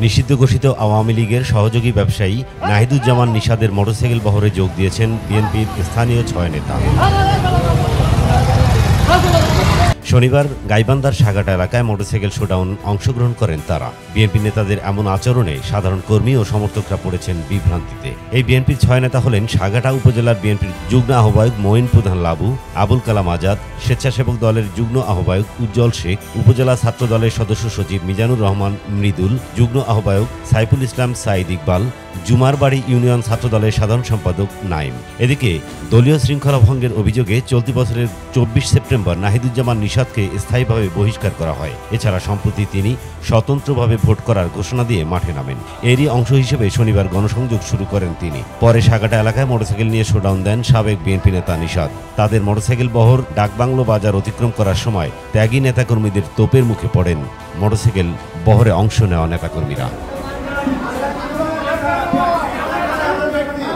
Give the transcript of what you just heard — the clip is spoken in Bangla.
নিষিদ্ধ ঘোষিত আওয়ামী লীগের সহযোগী ব্যবসায়ী নাহিদুজ্জামান নিশাদের মোটরসাইকেল বহরে যোগ দিয়েছেন বিএনপির স্থানীয় ৬ নেতা। শনিবার গাইবান্ধার সাগাটা এলাকায় মোটরসাইকেল শোডাউন অংশগ্রহণ করেন তারা। বিএনপি নেতাদের এমন আচরণে সাধারণ কর্মী ও সমর্থকরা পড়েছেন বিভ্রান্তিতে। এই বিএনপির ৬ নেতা হলেন সাগাটা উপজেলার বিএনপির যুগ্ম আহ্বায়ক মঈন প্রধান লাবু, আবুল কালাম আজাদ, স্বেচ্ছাসেবক দলের যুগ্ম আহ্বায়ক উজ্জ্বল শেখ, উপজেলা ছাত্র দলের সদস্য সচিব মিজানুর রহমান মৃদুল, যুগ্ম আহ্বায়ক সাইফুল ইসলাম সাইদ ইকবাল, জুমারবাড়ি ইউনিয়ন ছাত্র দলের সাধারণ সম্পাদক নাইম। এদিকে দলীয় শৃঙ্খলা ভঙ্গের অভিযোগে চলতি বছরের ২৪ সেপ্টেম্বর নাহিদুজ্জামান নিশাদকে স্থায়ীভাবে বহিষ্কার করা হয়। এছাড়া সম্প্রতি তিনি স্বতন্ত্রভাবে ভোট করার ঘোষণা দিয়ে মাঠে নামেন। এরই অংশ হিসেবে শনিবার গণসংযোগ শুরু করেন তিনি। পরে সাগাটা এলাকায় মোটরসাইকেল নিয়ে শোডাউন দেন সাবেক বিএনপি নেতা নিশাদ। তাদের মোটরসাইকেল বহর ডাকবাংলো বাজার অতিক্রম করার সময় ত্যাগী নেতাকর্মীদের তোপের মুখে পড়েন মোটরসাইকেল বহরে অংশ নেওয়া নেতাকর্মীরা।